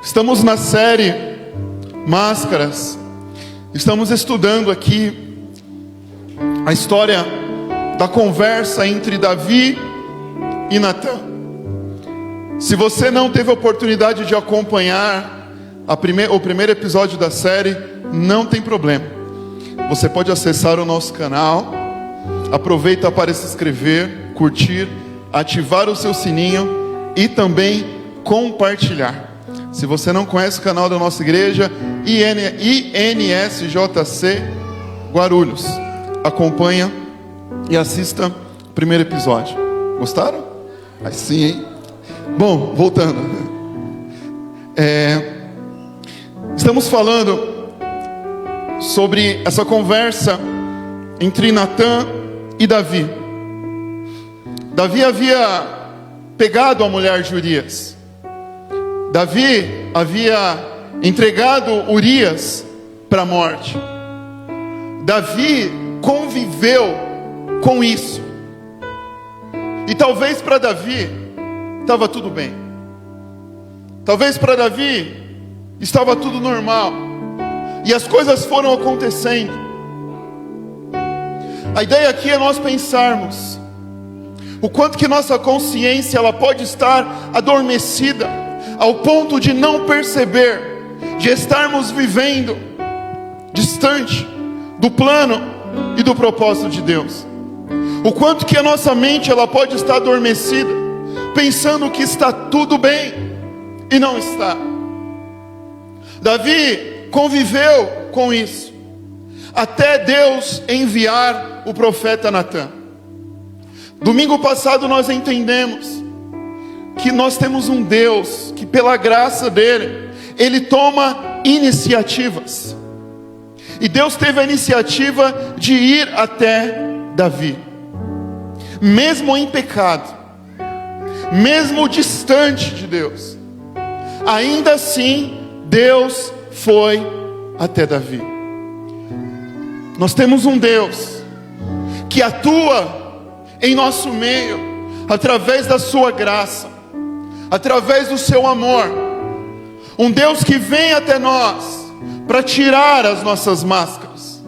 Estamos na série Máscaras. Estamos estudando aqui a história da conversa entre Davi e Natã. Se você não teve a oportunidade de acompanhar o primeiro episódio da série, não tem problema. Você pode acessar o nosso canal. Aproveita para se inscrever, curtir, ativar o seu sininho e também compartilhar. Se você não conhece o canal da nossa igreja, INSJC Guarulhos, acompanha e assista o primeiro episódio. Gostaram? Aí sim, hein? Bom, voltando. Estamos falando sobre essa conversa entre Natã e Davi. Davi havia pegado a mulher de Urias. Davi havia entregado Urias para a morte. Davi conviveu com isso. E talvez para Davi estava tudo bem. Talvez para Davi estava tudo normal. E as coisas foram acontecendo. A ideia aqui é nós pensarmos o quanto que nossa consciência ela pode estar adormecida ao ponto de não perceber, de estarmos vivendo distante do plano e do propósito de Deus. O quanto que a nossa mente ela pode estar adormecida, pensando que está tudo bem e não está. Davi conviveu com isso, até Deus enviar o profeta Natã. Domingo passado nós entendemos que nós temos um Deus que pela graça dele, ele toma iniciativas. E Deus teve a iniciativa de ir até Davi. Mesmo em pecado, mesmo distante de Deus, ainda assim Deus foi até Davi. Nós temos um Deus que atua em nosso meio através da sua graça, através do seu amor. Um Deus que vem até nós para tirar as nossas máscaras,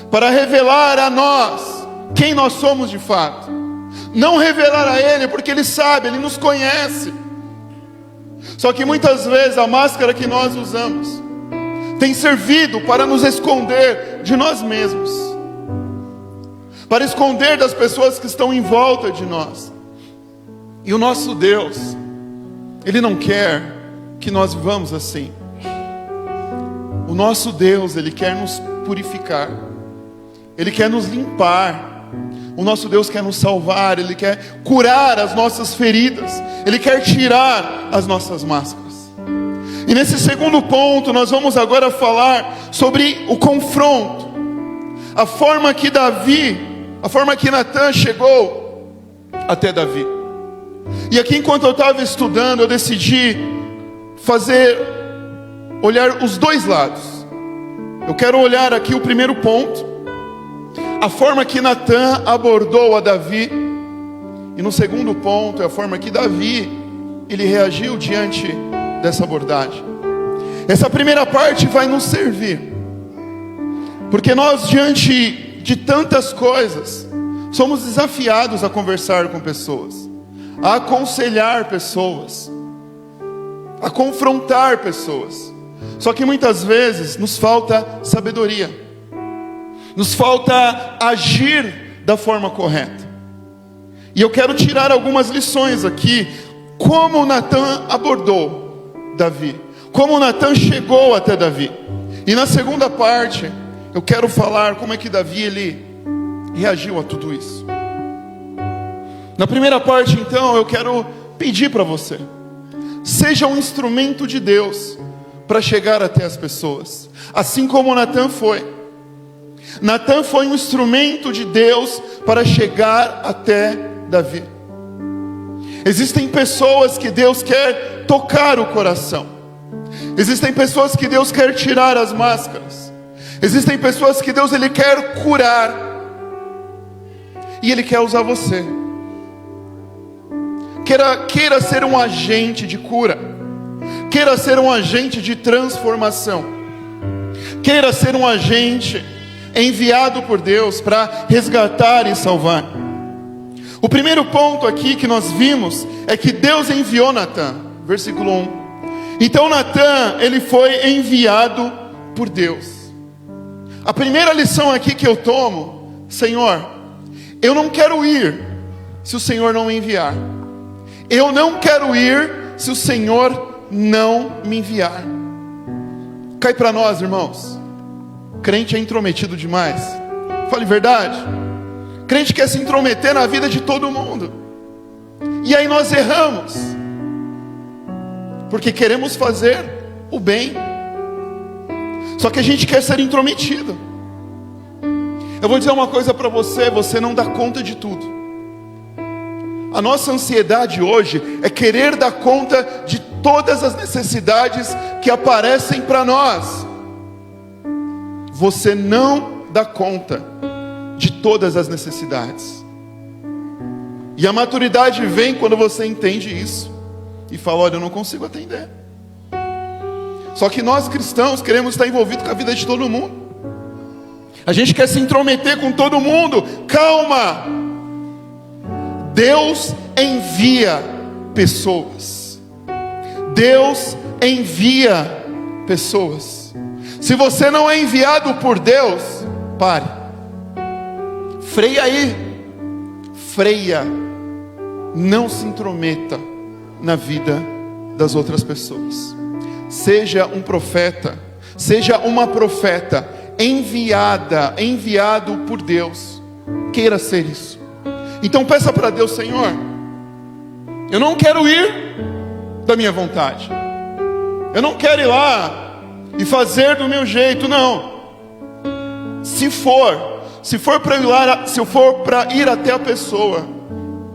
para revelar a nós quem nós somos de fato. Não revelar a Ele porque Ele sabe, Ele nos conhece. Só que muitas vezes a máscara que nós usamos tem servido para nos esconder de nós mesmos, para esconder das pessoas que estão em volta de nós. E o nosso Deus, Ele não quer que nós vivamos assim. O nosso Deus, Ele quer nos purificar, Ele quer nos limpar. O nosso Deus quer nos salvar, Ele quer curar as nossas feridas, Ele quer tirar as nossas máscaras. E nesse segundo ponto nós vamos agora falar sobre o confronto, a forma que Natã chegou até Davi. E aqui enquanto eu estava estudando, eu decidi olhar os dois lados. Eu quero olhar aqui o primeiro ponto, a forma que Natã abordou a Davi. E no segundo ponto, é a forma que Davi, ele reagiu diante dessa abordagem. Essa primeira parte vai nos servir, porque nós diante de tantas coisas, somos desafiados a conversar com pessoas, a aconselhar pessoas, a confrontar pessoas. Só que muitas vezes nos falta sabedoria, nos falta agir da forma correta. E eu quero tirar algumas lições aqui, como Natã abordou Davi, como Natã chegou até Davi. E na segunda parte, eu quero falar como é que Davi ele reagiu a tudo isso. Na primeira parte, então, eu quero pedir para você, seja um instrumento de Deus para chegar até as pessoas, assim como Natã foi. Natã foi um instrumento de Deus para chegar até Davi. Existem pessoas que Deus quer tocar o coração. Existem pessoas que Deus quer tirar as máscaras. Existem pessoas que Deus ele quer curar. E Ele quer usar você. Queira ser um agente de cura. queira ser um agente de transformação, queira ser um agente enviado por Deus para resgatar e salvar. O primeiro ponto aqui que nós vimos é que Deus enviou Natã, versículo 1. Então Natã, ele foi enviado por Deus. A primeira lição aqui que eu tomo: Senhor, eu não quero ir se o Senhor não me enviar. Eu não quero ir se o Senhor não me enviar. Cai para nós, irmãos. Crente é intrometido demais. Fale verdade. Crente quer se intrometer na vida de todo mundo. E aí nós erramos, porque queremos fazer o bem, só que a gente quer ser intrometido. Eu vou dizer uma coisa para você: você não dá conta de tudo. A nossa ansiedade hoje é querer dar conta de todas as necessidades que aparecem para nós. Você não dá conta de todas as necessidades. E a maturidade vem quando você entende isso e fala: olha, eu não consigo atender. Só que nós cristãos queremos estar envolvidos com a vida de todo mundo. A gente quer se intrometer com todo mundo. Calma. Deus envia pessoas. Deus envia pessoas. Se você não é enviado por Deus, pare. Freia aí. Freia. Não se intrometa na vida das outras pessoas. Seja um profeta, seja uma profeta enviado por Deus. Queira ser isso. Então peça para Deus: Senhor, eu não quero ir da minha vontade. Eu não quero ir lá e fazer do meu jeito, não. Se for para ir lá, se eu for para ir até a pessoa,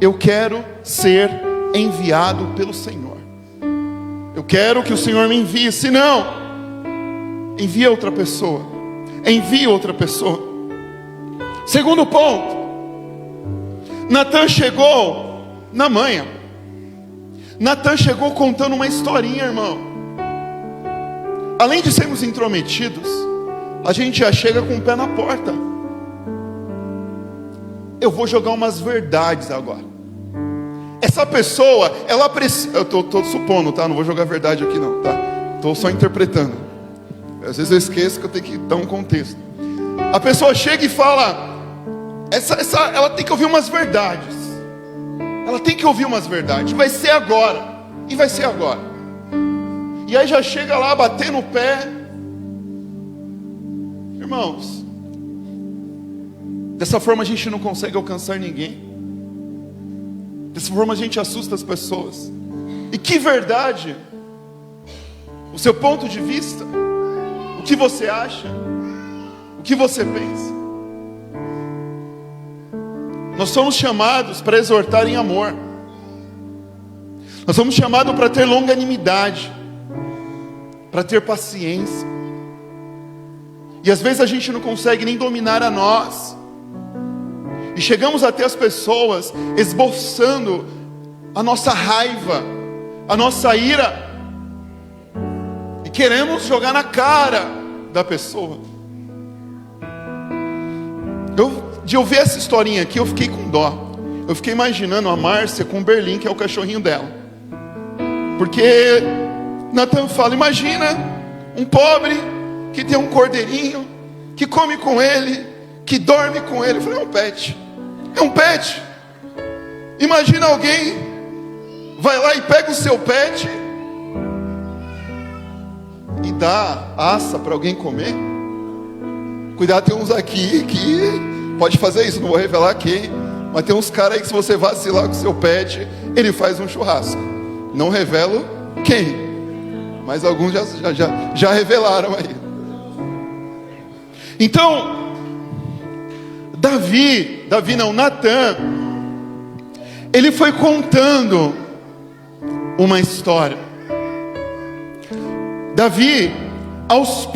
eu quero ser enviado pelo Senhor. Eu quero que o Senhor me envie. Se não, envie outra pessoa. Envie outra pessoa. Segundo ponto: Natã chegou na manha. Natã chegou contando uma historinha, irmão. Além de sermos intrometidos, a gente já chega com o pé na porta. Eu vou jogar umas verdades agora. Essa pessoa, ela precisa... Eu estou supondo, tá? Não vou jogar verdade aqui não, tá? Estou só interpretando. Às vezes eu esqueço que eu tenho que dar um contexto. A pessoa chega e fala... ela tem que ouvir umas verdades. Ela tem que ouvir umas verdades. Vai ser agora. E vai ser agora. E aí já chega lá, bater no pé. Irmãos, dessa forma a gente não consegue alcançar ninguém. Dessa forma a gente assusta as pessoas. E que verdade? O seu ponto de vista? O que você acha? O que você pensa? Nós somos chamados para exortar em amor. Nós somos chamados para ter longanimidade, para ter paciência. E às vezes a gente não consegue nem dominar a nós. E chegamos até as pessoas esboçando a nossa raiva, a nossa ira, e queremos jogar na cara da pessoa. De ouvir essa historinha aqui, eu fiquei com dó. Eu fiquei imaginando a Márcia com o Berlim, que é o cachorrinho dela. Porque Natã fala: imagina um pobre que tem um cordeirinho, que come com ele, que dorme com ele. Eu falei: é um pet. É um pet. Imagina alguém vai lá e pega o seu pet e dá assa para alguém comer. Cuidado, tem uns aqui que pode fazer isso, não vou revelar quem, mas tem uns caras aí que se você vacilar com o seu pet, ele faz um churrasco. Não revelo quem, mas alguns já revelaram aí. Então, Natã, ele foi contando uma história. Natã, aos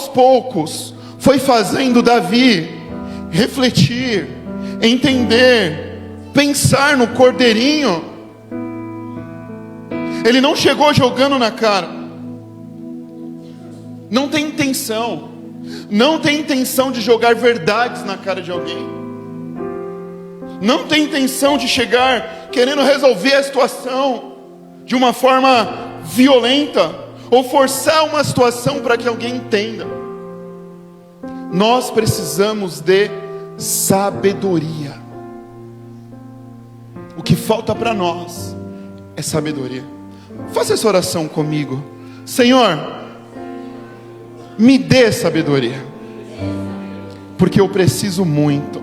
poucos, foi fazendo Davi refletir, entender, pensar no cordeirinho Ele não chegou jogando na cara. Não tem intenção. Não tem intenção de jogar verdades na cara de alguém. Não tem intenção de chegar querendo resolver a situação de uma forma violenta ou forçar uma situação para que alguém entenda. Nós precisamos de sabedoria. O que falta para nós é sabedoria. Faça essa oração comigo. Senhor, me dê sabedoria, porque eu preciso muito.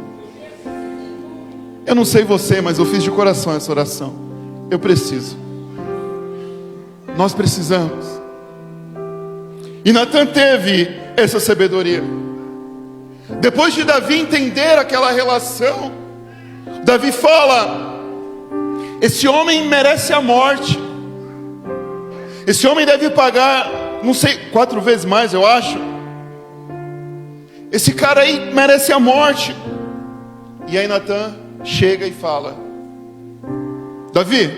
Eu não sei você, mas eu fiz de coração essa oração. Eu preciso. Nós precisamos. E Natan teve essa sabedoria. Depois de Davi entender aquela relação, Davi fala: esse homem merece a morte. Esse homem deve pagar, não sei, 4 vezes mais, eu acho. Esse cara aí merece a morte. E aí Natan chega e fala: Davi,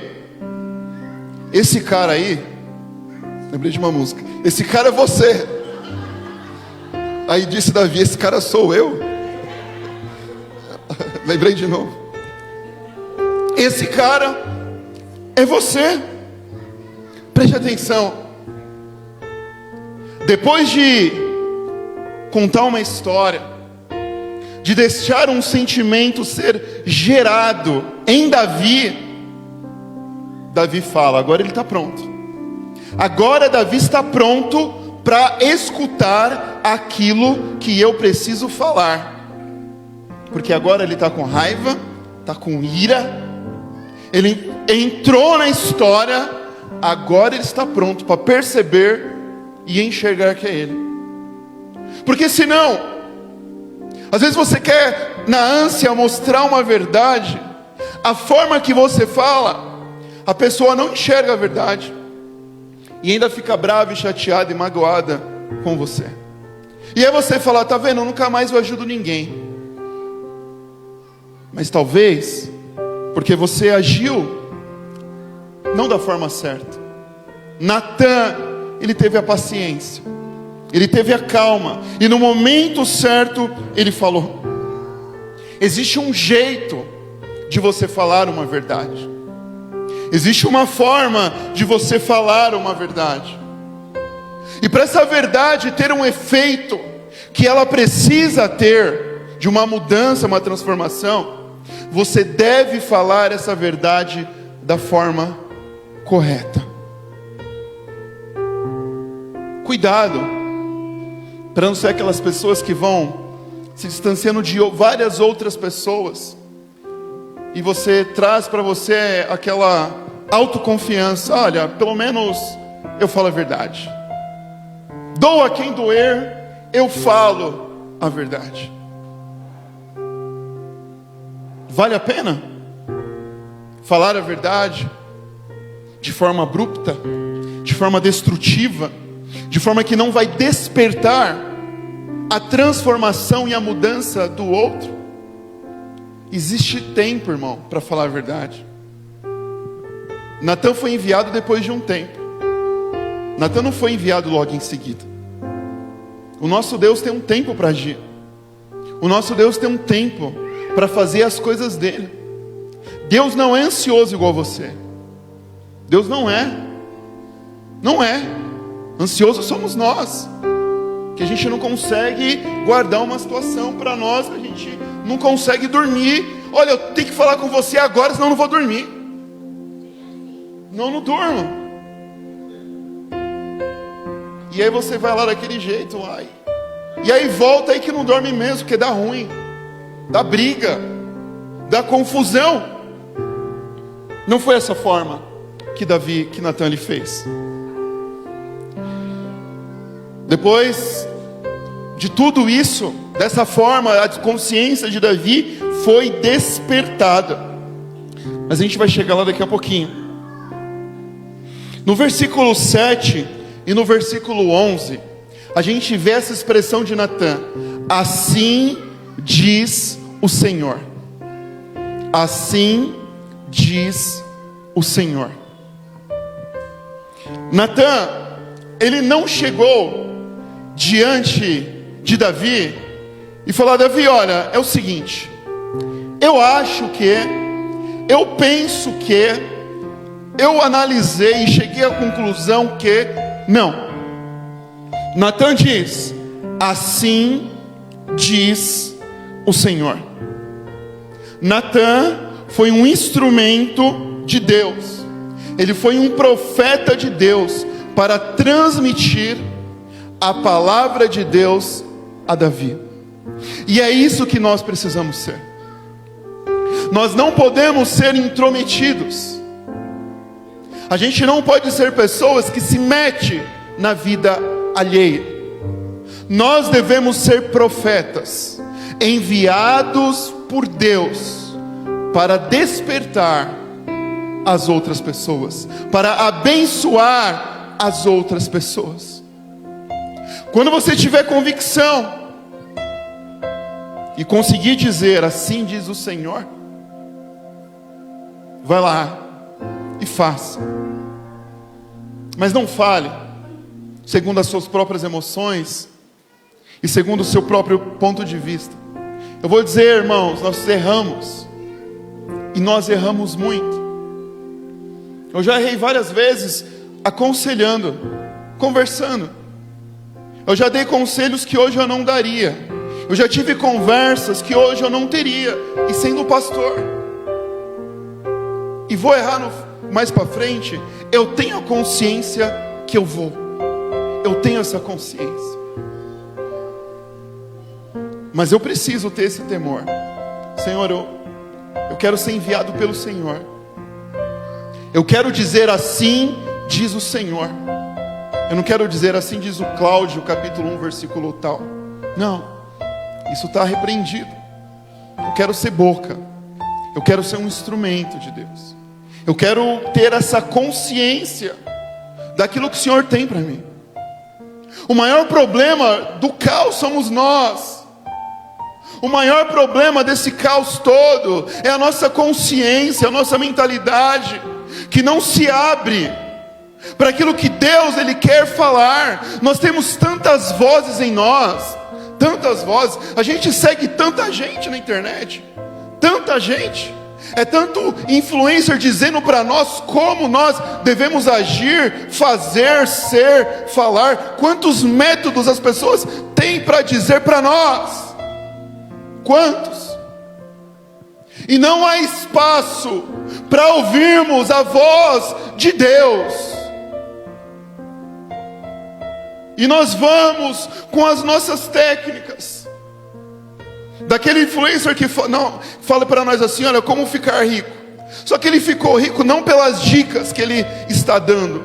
esse cara aí, lembrei de uma música, esse cara é você. Aí disse Davi: esse cara sou eu. Lembrei de novo. Esse cara é você. Preste atenção. Depois de contar uma história, de deixar um sentimento ser gerado em Davi, Davi fala: agora ele está pronto. Agora Davi está pronto para escutar aquilo que eu preciso falar. Porque agora ele está com raiva, está com ira, ele entrou na história. Agora ele está pronto para perceber e enxergar que é ele. Porque senão, às vezes você quer na ânsia mostrar uma verdade, a forma que você fala, a pessoa não enxerga a verdade e ainda fica brava e chateada e magoada com você. E aí você fala: tá vendo, eu nunca mais eu ajudo ninguém. Mas talvez porque você agiu não da forma certa. Natan, ele teve a paciência, ele teve a calma, e no momento certo ele falou. Existe um jeito de você falar uma verdade. Existe uma forma de você falar uma verdade. E para essa verdade ter um efeito que ela precisa ter, de uma mudança, uma transformação, você deve falar essa verdade da forma correta. Cuidado para não ser aquelas pessoas que vão se distanciando de várias outras pessoas, e você traz para você aquela autoconfiança: olha, pelo menos eu falo a verdade. Doa quem doer, eu falo a verdade. Vale a pena falar a verdade de forma abrupta, de forma destrutiva, de forma que não vai despertar a transformação e a mudança do outro? Existe tempo, irmão, para falar a verdade. Natan foi enviado depois de um tempo. Natan não foi enviado logo em seguida. O nosso Deus tem um tempo para agir. O nosso Deus tem um tempo para fazer as coisas dele. Deus não é ansioso igual você. Deus não é. Não é. Ansioso somos nós, que a gente não consegue guardar uma situação para nós, que a gente não consegue dormir. Olha, eu tenho que falar com você agora, senão eu não vou dormir. Não durmo. E aí você vai lá daquele jeito, ai. E aí volta aí que não dorme mesmo, porque dá ruim, dá briga, dá confusão. Não foi essa forma que Natan ele fez. Depois de tudo isso, dessa forma, a consciência de Davi foi despertada. Mas a gente vai chegar lá daqui a pouquinho. No versículo 7 e no versículo 11, a gente vê essa expressão de Natan: assim diz o Senhor. Assim diz o Senhor. Natã, ele não chegou diante de Davi e falou: Davi, olha, é o seguinte, eu penso que, eu analisei e cheguei à conclusão que, não. Natã diz: assim diz o Senhor. Natã foi um instrumento de Deus, ele foi um profeta de Deus para transmitir a palavra de Deus a Davi. E é isso que nós precisamos ser. Nós não podemos ser intrometidos. A gente não pode ser pessoas que se metem na vida alheia. Nós devemos ser profetas, enviados por Deus para despertar as outras pessoas, para abençoar as outras pessoas. Quando você tiver convicção e conseguir dizer: assim diz o Senhor, vai lá e faça. Mas não fale segundo as suas próprias emoções e segundo o seu próprio ponto de vista. Eu vou dizer, irmãos, nós erramos, e nós erramos muito. Eu já errei várias vezes aconselhando, conversando. Eu já dei conselhos que hoje eu não daria. Eu já tive conversas que hoje eu não teria, e sendo pastor. E vou errar mais para frente. Eu tenho a consciência que eu vou. Eu tenho essa consciência. Mas eu preciso ter esse temor. Senhor, eu quero ser enviado pelo Senhor. Eu quero dizer: assim diz o Senhor. Eu não quero dizer: assim diz o Cláudio, capítulo 1, versículo tal. Não, isso está repreendido. Eu quero ser boca. Eu quero ser um instrumento de Deus. Eu quero ter essa consciência daquilo que o Senhor tem para mim. O maior problema do caos somos nós. O maior problema desse caos todo é a nossa consciência, a nossa mentalidade, que não se abre para aquilo que Deus Ele quer falar. Nós temos tantas vozes em nós, tantas vozes. A gente segue tanta gente na internet, tanta gente. É tanto influencer dizendo para nós como nós devemos agir, fazer, ser, falar. Quantos métodos as pessoas têm para dizer para nós? Quantos? E não há espaço para ouvirmos a voz de Deus. E nós vamos com as nossas técnicas. Daquele influencer que fala para nós assim: olha, como ficar rico. Só que ele ficou rico não pelas dicas que ele está dando.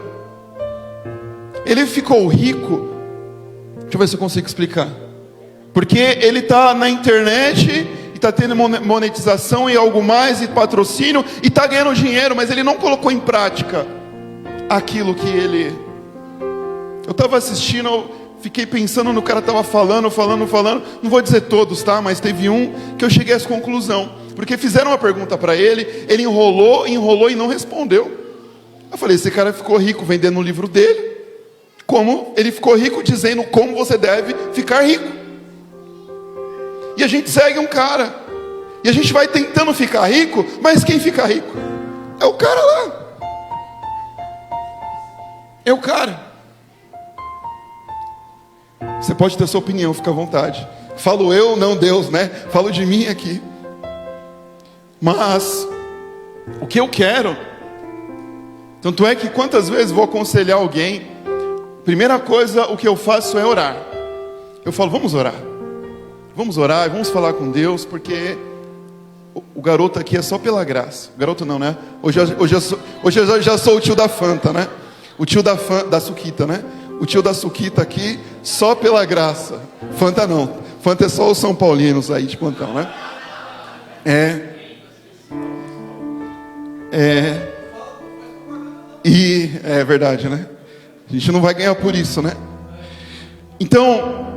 Ele ficou rico, deixa eu ver se eu consigo explicar. Porque ele está na internet e está tendo monetização e algo mais, e patrocínio, e está ganhando dinheiro, mas ele não colocou em prática aquilo que ele... Eu estava assistindo, fiquei pensando no cara, estava falando, não vou dizer todos, tá? Mas teve um que eu cheguei a essa conclusão, porque fizeram uma pergunta para ele, ele enrolou e não respondeu. Eu falei: esse cara ficou rico vendendo o livro dele, como ele ficou rico dizendo como você deve ficar rico. E a gente segue um cara, e a gente vai tentando ficar rico, mas quem fica rico? É o cara lá. É o cara. Você pode ter sua opinião, fica à vontade. Falo eu, não Deus, né? Falo de mim aqui. Mas o que eu quero, tanto é que quantas vezes vou aconselhar alguém, primeira coisa, o que eu faço é orar. Eu falo: vamos orar. Vamos orar, vamos falar com Deus, porque o garoto aqui é só pela graça. O garoto não, né? Hoje eu já sou o tio da Fanta, né? O tio da Suquita, né? O tio da Suquita aqui, só pela graça. Fanta não. Fanta é só os São Paulinos aí de plantão, né? E é verdade, né? A gente não vai ganhar por isso, né? Então,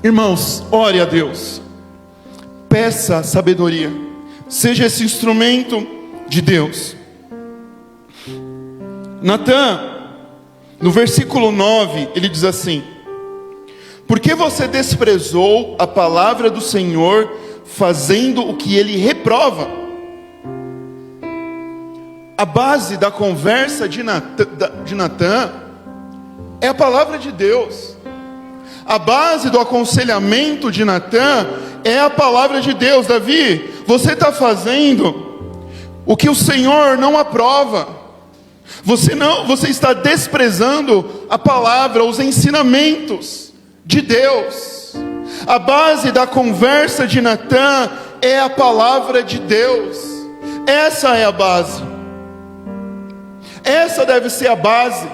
irmãos, ore a Deus, peça sabedoria, seja esse instrumento de Deus. Natã, No versículo 9, ele diz assim: por que você desprezou a palavra do Senhor, fazendo o que ele reprova? A base da conversa de Natã é a palavra de Deus. A base do aconselhamento de Natã é a palavra de Deus. Davi, você está fazendo o que o Senhor não aprova. Você está desprezando a palavra, os ensinamentos de Deus. A base da conversa de Natã é a palavra de Deus. Essa é a base. Essa deve ser a base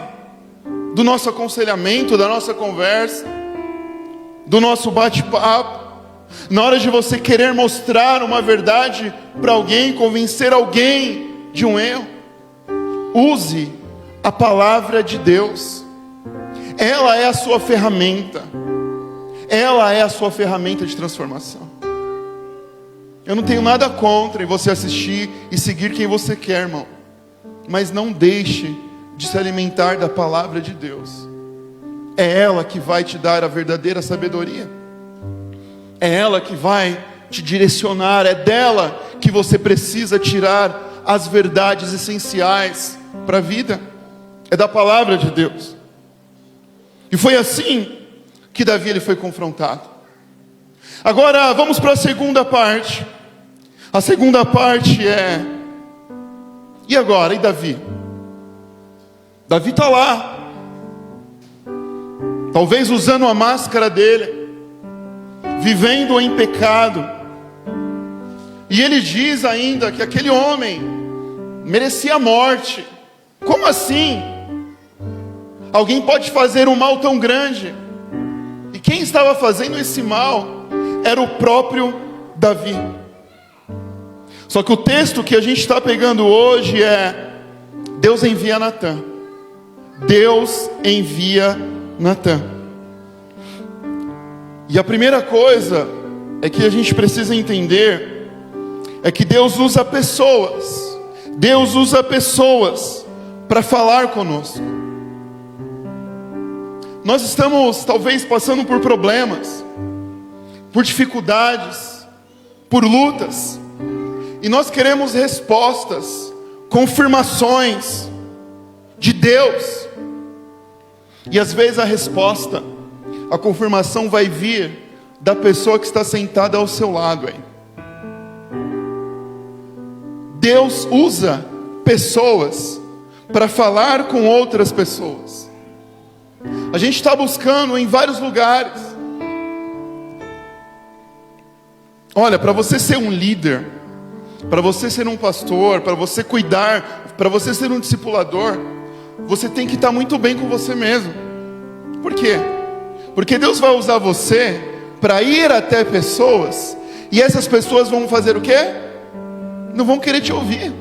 do nosso aconselhamento, da nossa conversa, do nosso bate-papo. Na hora de você querer mostrar uma verdade para alguém, convencer alguém de um erro, use a palavra de Deus. Ela é a sua ferramenta. Ela é a sua ferramenta de transformação. Eu não tenho nada contra em você assistir e seguir quem você quer, irmão. Mas não deixe de se alimentar da palavra de Deus. É ela que vai te dar a verdadeira sabedoria. É ela que vai te direcionar. É dela que você precisa tirar as verdades essenciais para a vida. É da palavra de Deus. E foi assim que Davi ele foi confrontado. Agora vamos para a segunda parte. A segunda parte é: e agora? E Davi? Davi está lá, talvez usando a máscara dele, vivendo em pecado. E ele diz ainda que aquele homem merecia a morte. Como assim? Alguém pode fazer um mal tão grande? E quem estava fazendo esse mal era o próprio Davi. Só que o texto que a gente está pegando hoje é: Deus envia Natã. Deus envia Natã. E a primeira coisa é que a gente precisa entender é que Deus usa pessoas. Deus usa pessoas para falar conosco. Nós estamos talvez passando por problemas, por dificuldades, por lutas. E nós queremos respostas, confirmações de Deus. E às vezes a resposta, a confirmação vai vir da pessoa que está sentada ao seu lado aí. Deus usa pessoas para falar com outras pessoas. A gente está buscando em vários lugares. Olha, para você ser um líder, para você ser um pastor, para você cuidar, para você ser um discipulador, você tem que estar muito bem com você mesmo. Por quê? Porque Deus vai usar você para ir até pessoas, e essas pessoas vão fazer o quê? Não vão querer te ouvir.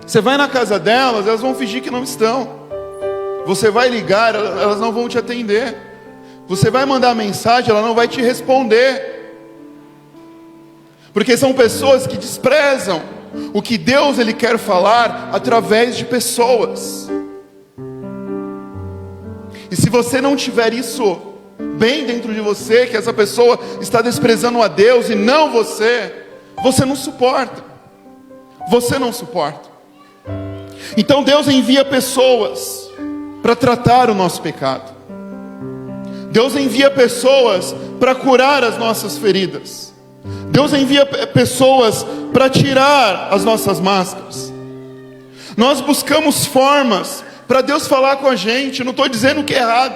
Você vai na casa delas, elas vão fingir que não estão. Você vai ligar, elas não vão te atender. Você vai mandar mensagem, ela não vai te responder. Porque são pessoas que desprezam o que Deus ele quer falar através de pessoas. E se você não tiver isso bem dentro de você, que essa pessoa está desprezando a Deus e não você, você não suporta. Você não suporta. Então Deus envia pessoas para tratar o nosso pecado. Deus envia pessoas para curar as nossas feridas. Deus envia pessoas para tirar as nossas máscaras. Nós buscamos formas para Deus falar com a gente. Não estou dizendo que é errado.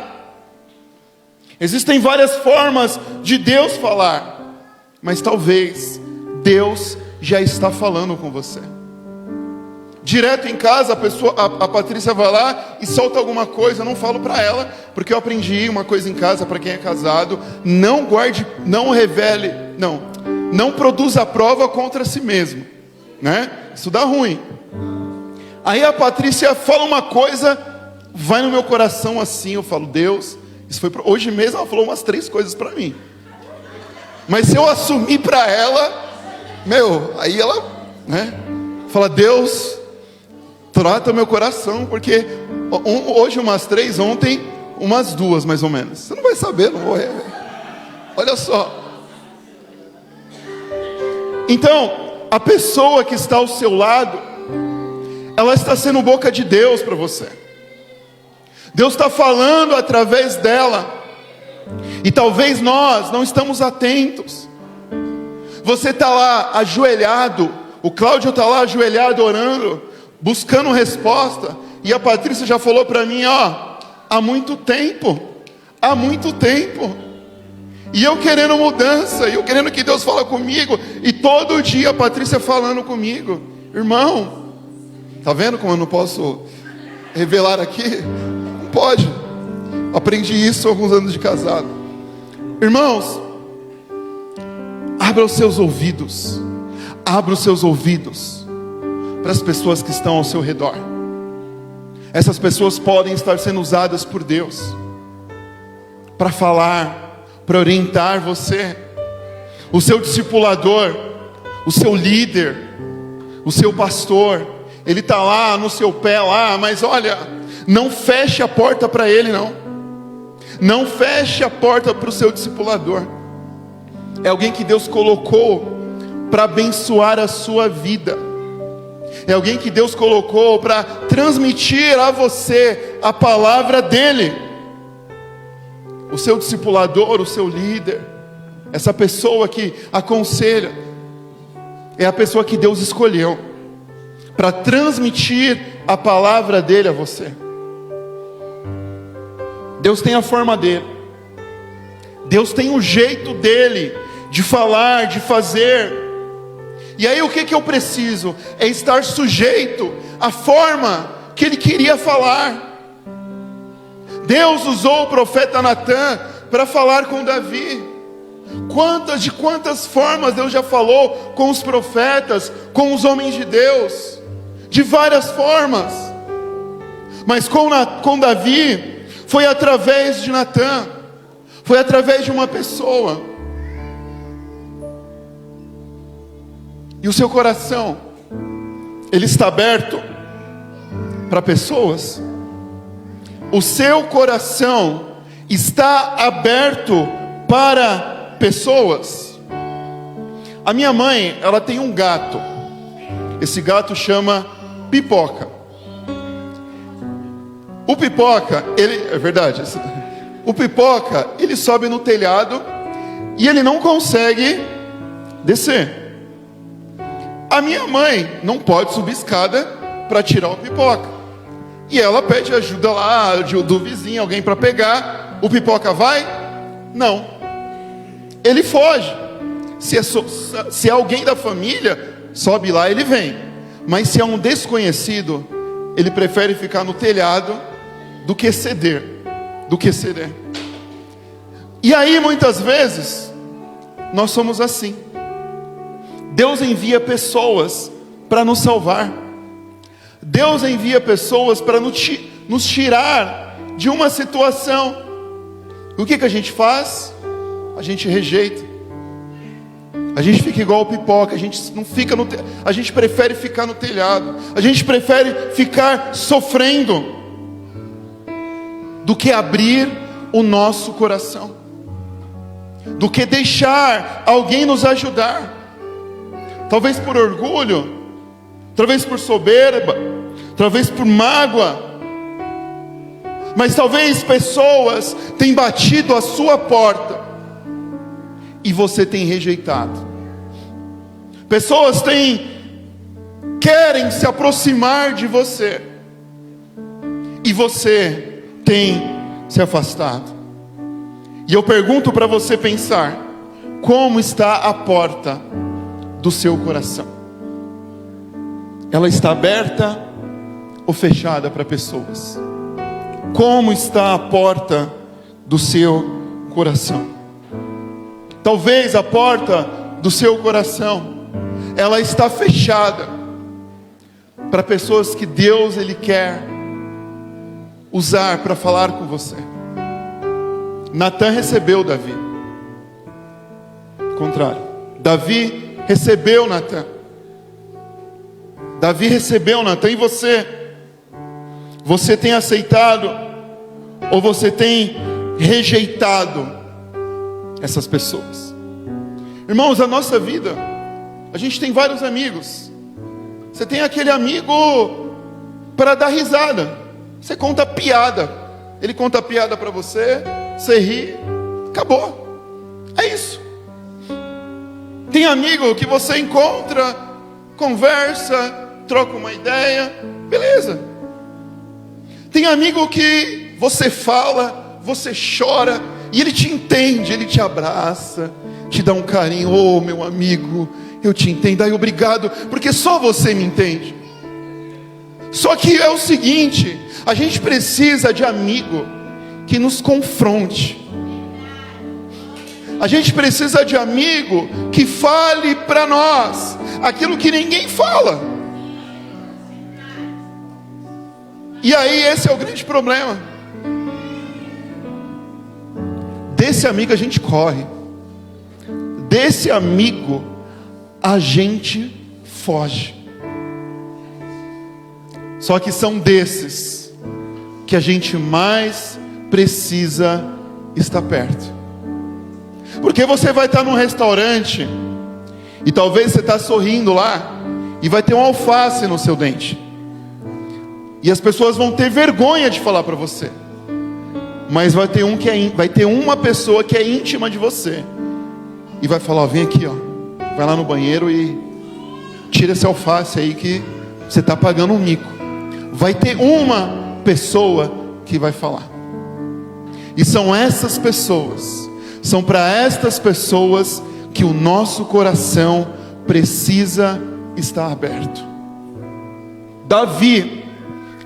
Existem várias formas de Deus falar. Mas talvez Deus já está falando com você. Direto em casa, a Patrícia vai lá e solta alguma coisa. Eu não falo para ela, porque eu aprendi uma coisa em casa para quem é casado: não guarde, não revele, não produza prova contra si mesmo, né? Isso dá ruim. Aí a Patrícia fala uma coisa, vai no meu coração assim, eu falo: Deus, isso foi hoje mesmo ela falou umas 3 coisas para mim. Mas se eu assumir para ela, aí ela, né, fala: Deus, trata meu coração, porque Hoje umas 3, ontem umas 2 mais ou menos. Você não vai saber, não vou. Olha só. Então, a pessoa que está ao seu lado, ela está sendo boca de Deus para você. Deus está falando através dela. E talvez nós não estamos atentos. Você está lá ajoelhado, o Cláudio está lá ajoelhado orando, buscando resposta. E a Patrícia já falou para mim, há muito tempo. E eu querendo mudança, eu querendo que Deus fale comigo. E todo dia a Patrícia falando comigo. Irmão, tá vendo como eu não posso revelar aqui? Não pode. Aprendi isso há alguns anos de casado. Irmãos, abra os seus ouvidos. Abra os seus ouvidos para as pessoas que estão ao seu redor. Essas pessoas podem estar sendo usadas por Deus para falar, para orientar você. O seu discipulador, o seu líder, o seu pastor, ele está lá no seu pé lá, mas olha, não feche a porta para ele não. Não feche a porta para o seu discipulador. É alguém que Deus colocou para abençoar a sua vida. É alguém que Deus colocou para transmitir a você a palavra dele. O seu discipulador, o seu líder, essa pessoa que aconselha, é a pessoa que Deus escolheu para transmitir a palavra dele a você. Deus tem a forma dele. Deus tem o jeito dele de falar, de fazer. E aí o que eu preciso? É estar sujeito à forma que ele queria falar. Deus usou o profeta Natan para falar com Davi. Quantas formas Deus já falou com os profetas, com os homens de Deus, de várias formas. Mas com Davi foi através de Natan, foi através de uma pessoa. E o seu coração, ele está aberto para pessoas? O seu coração está aberto para pessoas? A minha mãe, ela tem um gato. Esse gato chama Pipoca. O Pipoca, é verdade. O Pipoca, ele sobe no telhado e ele não consegue descer. A minha mãe não pode subir escada para tirar o Pipoca. E ela pede ajuda lá do vizinho, alguém para pegar. O Pipoca vai? Não. Ele foge. Se é alguém da família, sobe lá, ele vem. Mas se é um desconhecido, ele prefere ficar no telhado do que ceder. E aí muitas vezes nós somos assim. Deus envia pessoas para nos salvar. Deus envia pessoas para nos tirar de uma situação. O que a gente faz? A gente rejeita. A gente fica igual o Pipoca. A gente não fica a gente prefere ficar no telhado. A gente prefere ficar sofrendo do que abrir o nosso coração, do que deixar alguém nos ajudar. Talvez por orgulho, talvez por soberba, talvez por mágoa. Mas talvez pessoas tenham batido a sua porta e você tem rejeitado. Pessoas querem se aproximar de você e você tem se afastado. E eu pergunto para você pensar: como está a porta do seu coração? Ela está aberta ou fechada para pessoas? Como está a porta do seu coração? Talvez a porta do seu coração, ela está fechada para pessoas que Deus ele quer usar para falar com você. Natan recebeu Davi. Ao contrário, Davi recebeu Natan. Davi recebeu Natan. E você? Você tem aceitado ou você tem rejeitado essas pessoas? Irmãos, a nossa vida, a gente tem vários amigos. Você tem aquele amigo para dar risada. Você conta piada. Ele conta piada para você, você ri, acabou. É isso. Tem amigo que você encontra, conversa, troca uma ideia, beleza. Tem amigo que você fala, você chora, e ele te entende, ele te abraça, te dá um carinho. Oh, meu amigo, eu te entendo. Ai, obrigado, porque só você me entende. Só que é o seguinte, a gente precisa de amigo que nos confronte. A gente precisa de amigo que fale para nós aquilo que ninguém fala. E aí esse é o grande problema. Desse amigo a gente corre. Desse amigo a gente foge. Só que são desses que a gente mais precisa estar perto. Porque você vai estar num restaurante e talvez você está sorrindo lá e vai ter um alface no seu dente. E as pessoas vão ter vergonha de falar para você. Mas vai ter uma pessoa que é íntima de você e vai falar: ó, vem aqui, ó, vai lá no banheiro e tira esse alface aí que você está pagando um mico. Vai ter uma pessoa que vai falar. E são essas pessoas, são para estas pessoas que o nosso coração precisa estar aberto. Davi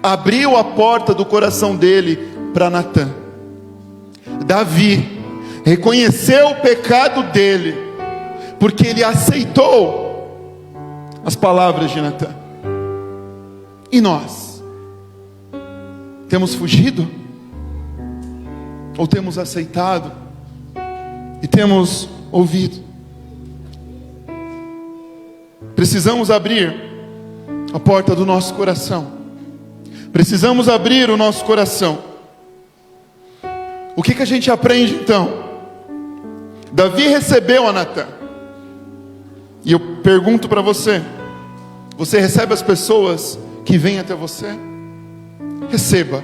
abriu a porta do coração dele para Natã. Davi reconheceu o pecado dele, porque ele aceitou as palavras de Natã. E nós? Temos fugido? Ou temos aceitado? E temos ouvido? Precisamos abrir a porta do nosso coração. Precisamos abrir o nosso coração. O que a gente aprende então? Davi recebeu a Natã. E eu pergunto para você: você recebe as pessoas que vêm até você? Receba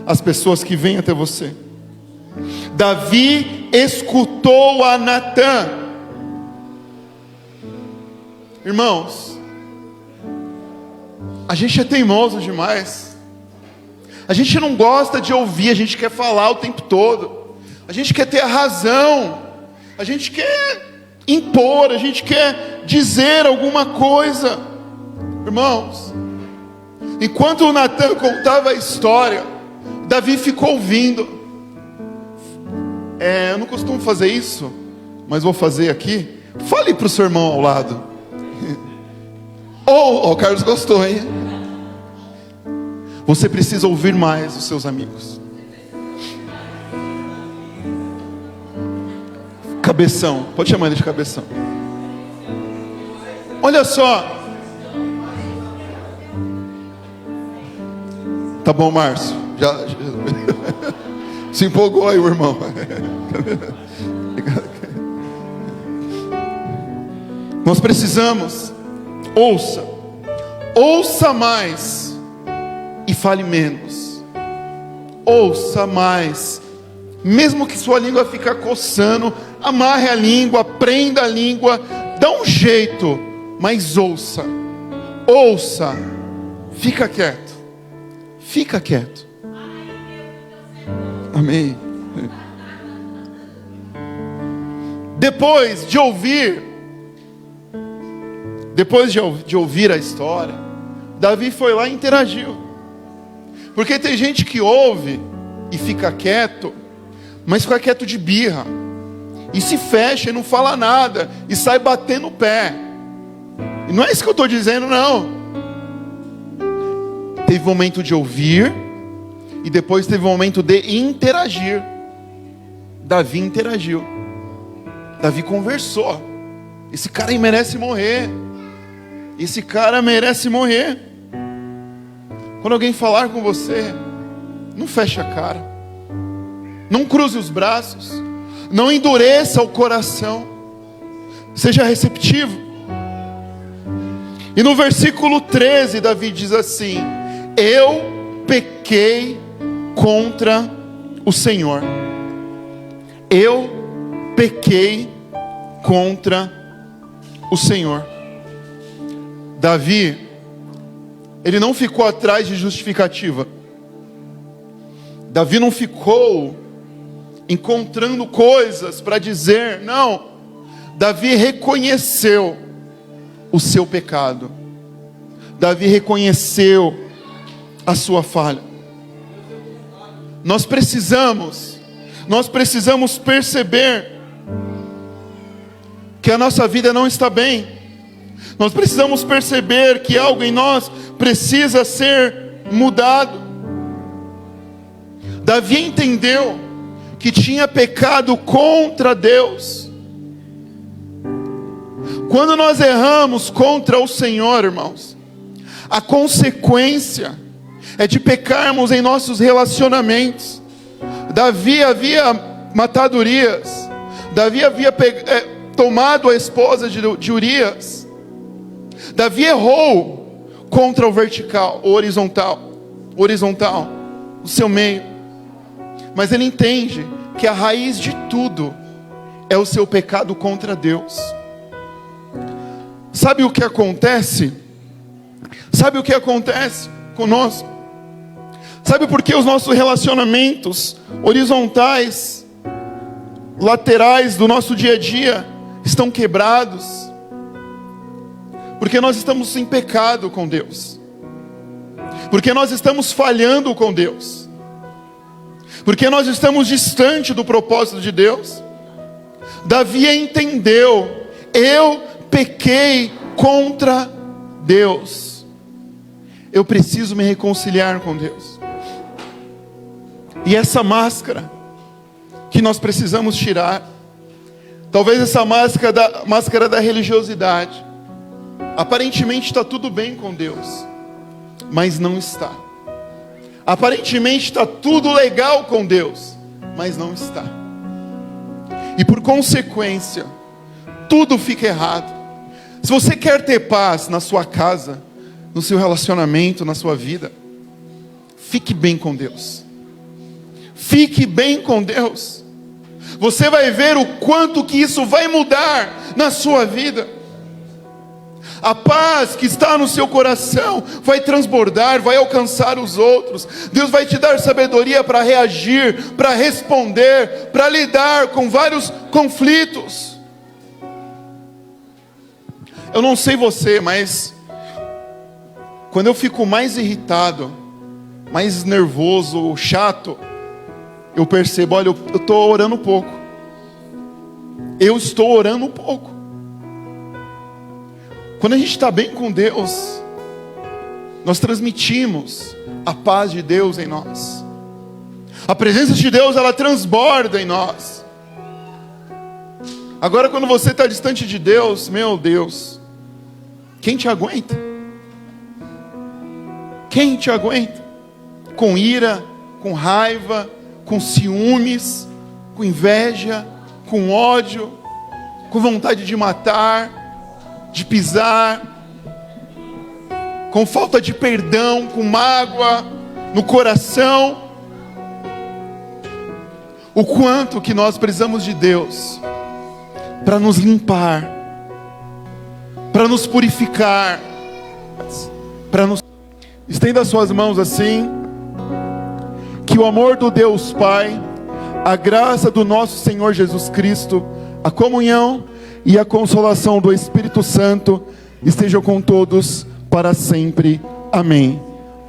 as pessoas que vêm até você. Davi escutou a Natã. Irmãos, a gente é teimoso demais. A gente não gosta de ouvir, a gente quer falar o tempo todo. A gente quer ter a razão. A gente quer impor, a gente quer dizer alguma coisa. Irmãos, enquanto o Natã contava a história, Davi ficou ouvindo. Eu não costumo fazer isso, mas vou fazer aqui. Fale para o seu irmão ao lado. O Carlos gostou, hein? Você precisa ouvir mais os seus amigos. Cabeção, pode chamar ele de Cabeção. Olha só. Tá bom, Márcio. Já se empolgou aí o irmão. Nós precisamos. Ouça mais e fale menos. Ouça mais, mesmo que sua língua fique coçando, amarre a língua, prenda a língua, dá um jeito, mas ouça. Fica quieto. Amém. Depois de ouvir a história, Davi foi lá e interagiu. Porque tem gente que ouve e fica quieto, mas fica quieto de birra, e se fecha e não fala nada, e sai batendo o pé. E não é isso que eu estou dizendo, não. Teve momento de ouvir, e depois teve momento de interagir. Davi interagiu. Davi conversou. Esse cara aí merece morrer. Esse cara merece morrer. Quando alguém falar com você, não feche a cara, não cruze os braços, não endureça o coração, seja receptivo. E no versículo 13, Davi diz assim: eu pequei contra o Senhor. Eu pequei contra o Senhor. Davi, ele não ficou atrás de justificativa. Davi não ficou encontrando coisas para dizer, não. Davi reconheceu o seu pecado. Davi reconheceu a sua falha. Nós precisamos perceber que a nossa vida não está bem. Nós precisamos perceber que algo em nós precisa ser mudado. Davi entendeu que tinha pecado contra Deus. Quando nós erramos contra o Senhor, irmãos, a consequência é de pecarmos em nossos relacionamentos. Davi havia matado Urias. Davi havia tomado a esposa de Urias. Davi errou contra o vertical, o horizontal, o seu meio. Mas ele entende que a raiz de tudo é o seu pecado contra Deus. Sabe o que acontece? Sabe o que acontece conosco? Sabe por que os nossos relacionamentos horizontais, laterais do nosso dia a dia estão quebrados? Porque nós estamos em pecado com Deus. Porque nós estamos falhando com Deus. Porque nós estamos distante do propósito de Deus. Davi entendeu: eu pequei contra Deus. Eu preciso me reconciliar com Deus. E essa máscara que nós precisamos tirar, talvez essa máscara da religiosidade. Aparentemente está tudo bem com Deus, mas não está. Aparentemente está tudo legal com Deus, mas não está. E por consequência, tudo fica errado. Se você quer ter paz na sua casa, no seu relacionamento, na sua vida, fique bem com Deus. Fique bem com Deus. Você vai ver o quanto que isso vai mudar na sua vida. A paz que está no seu coração vai transbordar, vai alcançar os outros. Deus vai te dar sabedoria para reagir, para responder, para lidar com vários conflitos. Eu não sei você, mas quando eu fico mais irritado, mais nervoso, chato, eu percebo, olha, eu estou orando pouco. Eu estou orando pouco. Quando a gente está bem com Deus, nós transmitimos a paz de Deus em nós. A presença de Deus, ela transborda em nós. Agora quando você está distante de Deus, meu Deus, quem te aguenta? Quem te aguenta? Com ira, com raiva, com ciúmes, com inveja, com ódio, com vontade de matar, de pisar, com falta de perdão, com mágoa no coração. O quanto que nós precisamos de Deus para nos limpar, para nos purificar, para nos... Estenda as suas mãos assim. Que o amor do Deus Pai, a graça do nosso Senhor Jesus Cristo, a comunhão e a consolação do Espírito Santo estejam com todos para sempre. Amém.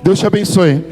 Deus te abençoe.